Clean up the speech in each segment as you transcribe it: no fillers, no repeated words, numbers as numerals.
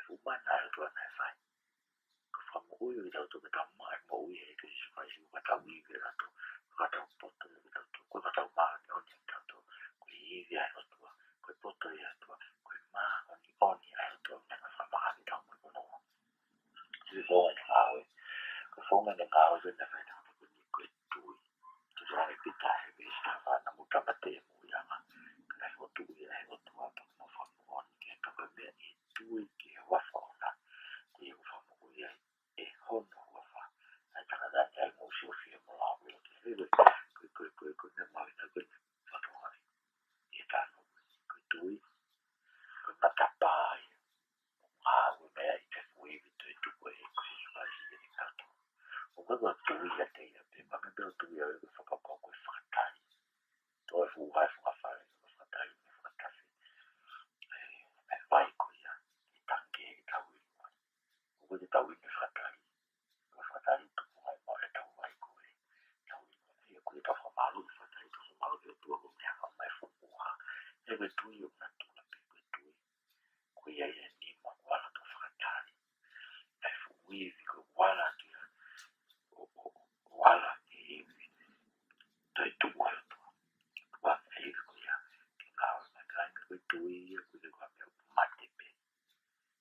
phụ ban ai tuần này phải cái phòng mũi rồi đầu tôi cái đóng mai mũi vậy cái phải chịu cái đầu gì cái đó tôi cái đầu bột tôi cái đầu tôi cái đầu mà nó nhận đầu tôi cái gì vậy đó tôi cái bột tôi vậy tôi cái má con gì vậy tôi nhận cái phòng mà cái đầu mình có nó chỉ có cái Ngaue cái phòng này Ngaue bên này phải làm cái gì cái túi tôi nói cái tay cái sao mà nó một trăm bát tiền mũi à mà cái một túi này một túi bằng một phòng con cái tôi cái biết túi cái hoa phòng là cái phòng mũi vậy để hôn hoa phòng chắc là anh một số phim mà làm được cái cái mày nó cái phát hoa cái ta cái túi cái mặt cặp bài với mẹ cái mũi cái túi túi cái phải gì cái đó một cái túi vậy thì mà cái túi vậy cái phát có cái phát tài tôi phụ hai phụ phải cái phát tài cái vai của ya cái tăng cái tàu một cái tàu cái phát tài itu mulai mulai tahu baik gue tahu ya gue tahu sama lu pada itu sama lu itu gue punya sama semua ya gue tuh yuk nanti lebih gue tuh gue ya ini mau wala tuh fakatari gue gue wala dia wala ini tuh itu gue tuh gue ya tinggal makan gue tuh ya gue ambil mati be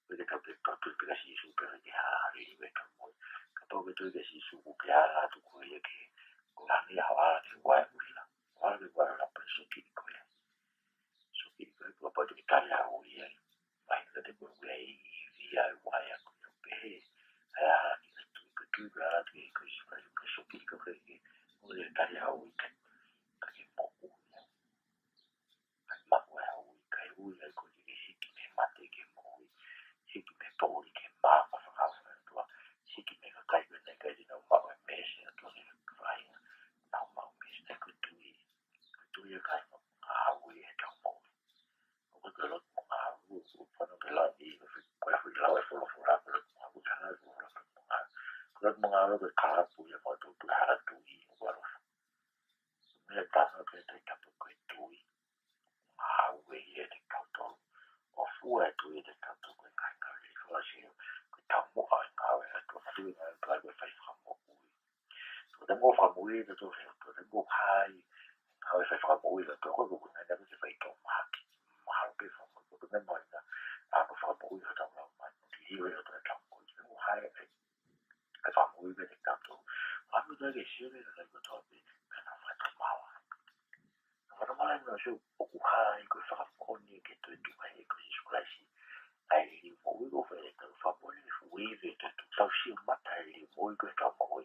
gue tahu betul kasih super hari gue tahu kalau betul kasih suku biara tu kau ya ke orang ni awal tu buat ulah awal tu buat apa suki kau ya suki kau apa tu kita ya uya main tu tu boleh via waya kau ya be ayah tu biara tu kau suki kau ke boleh kita ya uya kau mau uya mak uya uya kau jadi siki mati ke mau siki poli ke mak kau siki mega kai benda kai di nama mesi atau ni kai nama mesi tak kutu ya kai Ngaue atau mau aku kalau Ngaue pada belah di kalau belah kalau aku jangan kalau Ngaue berkarat punya mau tu harap tu baru mereka nak kita kutu Ngaue ya dekat tu ofu itu ya dekat tu kai kalau sih tamu Ngaue atau tu Ngaue phải phòng mũi tôi đánh phòng mũi tôi đánh hai Ngaue phải phòng mũi là tôi có một ngày đó tôi phải trồng mà cái phòng mũi tôi đánh mọi là một phòng mũi ở trong lòng mà thì bây giờ tôi trồng mũi đánh hai cái phòng mũi về thì cảm tôi làm cái cái xíu này là cái tôi bị cái nào phải trồng màu và nó mới là sự một hai cái phòng mũi như cái tôi hay cái gì xuống lại ai liều mũi của về từ phòng mũi phụ y về từ sau siêu mắt ai liều mũi cái trong mũi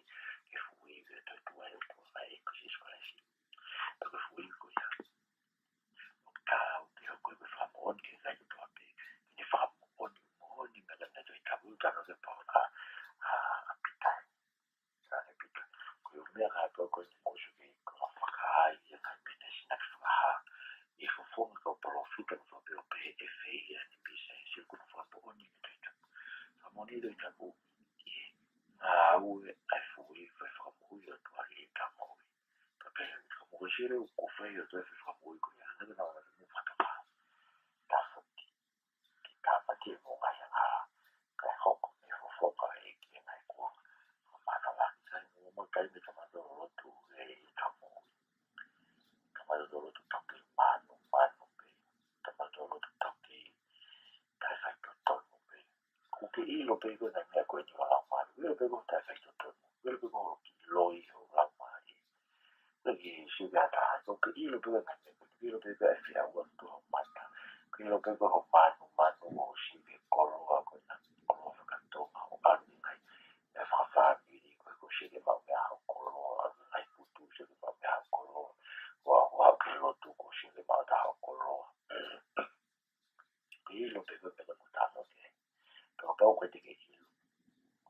cái phụ y về từ tuổi này cái gì xuống lại cái phụ y của nhà một cao thì họ có cái phòng mũi cái đó cái phòng mũi nhưng mà lần này tôi cảm thấy rằng cái phòng appetite cái cái người hay có một số cái có phát hai những cái business next là e for phone có profit của biểu bề effect yani business của phone của những cái đó mà đi được cái bộ Ngaue ai phụ phải phòng mũi ở tuổi đi cả mũi cái một cái gì của phải ở tuổi phải phòng mũi của nhà nó nào là một phát triển đa số kita mati mau nggak cái không có nhiều phổ cái này của mà nó là cái một cái bị cái mà đồ tu cái trong mũi cái mà đồ tu trong cái man cái mà đồ tu trong cái phải tốt một cái cái ý lo cái này là cái gì mà làm mà cái cái phải tốt cái lôi làm mà cái sự gia ta cái ý lo cái này cái lo cái phải là một tổ mà cái lo cái học mà nó sẽ bị cô lo cái này cô lo cái tổ mà ăn này để phát ra đi cái sự cái bảo vệ học cô lo này phụ tu sự cái bảo vệ học cô lo và cái lo tu cái sự cái bảo vệ học cô lo cái lo cái một đám nó thế rồi đâu cái gì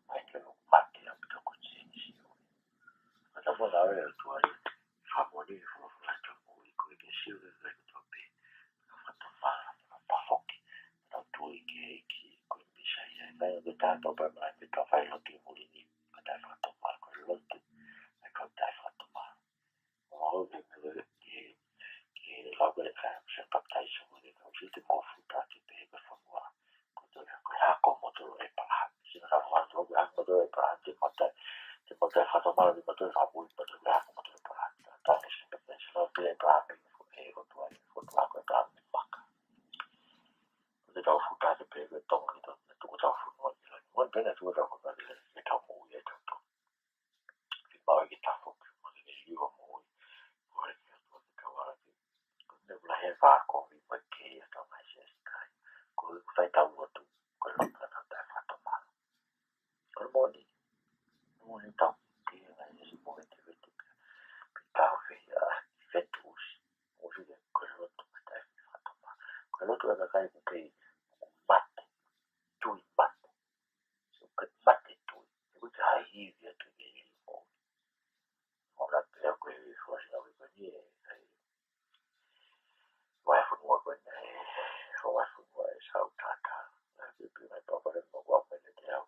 mấy cái lúc mặt thì làm cho con chuyện gì mà trong đó là tôi phát một đi phụ là cho mỗi cái siêu cái tôi bị nó phát mà nó phọc nó tôi cái bị sai người ta đâu phải là người ta phải là cái mũi đi người ta phát mà cái lớn cái con ta phát mà mỗi cái lo cái sẽ bắt tay xuống thì nó chỉ được một phút ta chỉ để cái phần qua của tôi là cái hạ có một te whatomara di matua whapui matua lehaku matua parata. Tāne singa pēsila pia tāne e o tua e o tua koe tāne waka. Te tau futa te pēke tonga i tō tuku tau whunua i lani. Mwen pēne tuku tau whunua i lani e tau mui e tau tō. Ki mau e ki tawhu ki mani e liwa mui. Kore ki atua te kawara ki. Ne wula he whāko i mai ke e tau mai se kai. Ko i whai tau atu. Ko i laka na tai whatomara. Ko i moni. Moni tau. Ki e ngai e si moni te wetu. Ki tau whi whetuusi. Osi e ko i lotu mai tai whatomara. Ko i lotu e ka kai ku kei mate. Tui mate. So ka mate tui. E ku te hai hiwi atu ke i mo. Ora pia ko i whasinga wiko ni e kai. Wai whanua koe nei. Wai whanua e sau tata. Pipi mai papare mo kua mene te au.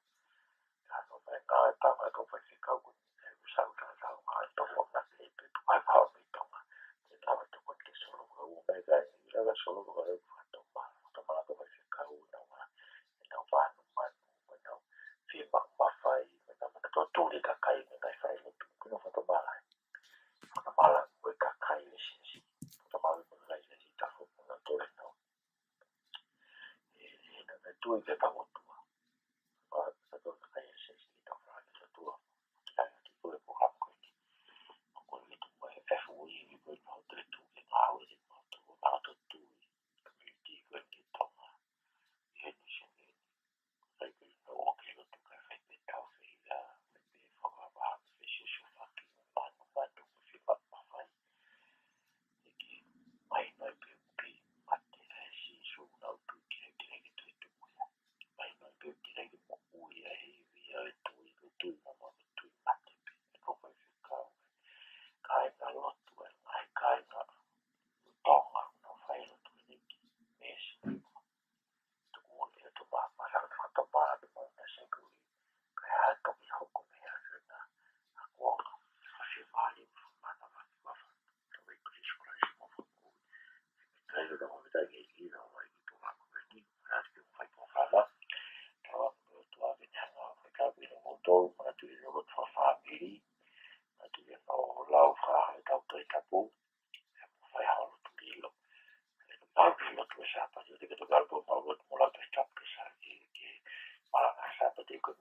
Ano mai ngaue tama ko whai whikau kuni. E sau tata o ngaue tohu na te pipi. Wai pao mi tonga. Te nawa te kone ke solo ka u mai kai. I raga solo ka reu whatoma. Whatoma ko whai whikau na wa. E nau whanu manu. E nau whima mawhai. E nau mana tō tūri ka kai. E ngai whai lotu. Kuna whatoma lai. Whatoma lai koe ka kai e sinsi. Whatoma lai muna lai e si tafu. Kuna tōre nau. E nau tui ke pangotua. Sa tō ka kai e sinsi. I tau whai ke tua. Kai ati koe po hapkoe ki. Koe ke tu mai e FUI. I koe pao te tu ke Ngaue. I pao tu ko mātou tui. Community koe ke tonga. I heni singe. Kai koe no o ke lotu kai whai pe tau whia. Whai pe whakawaha. Whai sisu whaki. Manu manu. Whima mawhai. Eki mai noi pe upi. Mate e sisu nau tu kire kire ke tui tukuia. Mai noi pe kire ke mo ui e hei via e tui. Ke tui na mo ke tui mate pe. E koko e whikau. Kai ngā lotu e ngai kai ngā tonga. Nau whai lotu e neki. Mesi. Tuku o ke tu mā. Masaka te whatoma. Te mo me se kui. Kai hae toki hoko me a rena. A kuonga. Whasi māli. Mana waki wafa. Tawai British Christ mo whaku. Kai rena mo me tai kei ina. Wai ki po wako me ni. Rāti ki mo whai po whama. Kawa mo tua ke te hanga. Whai ka wina mo tōu. Mana tui no rotu wha whamiri. Mana tui no lau whaha e tau toi tapu. E mo whai haolo tu lilo. E no pāwi lotu e sāpati. O te kato kalpo mo rotu mo lau toi tapu ke sā. Ke maranga sāpati e koe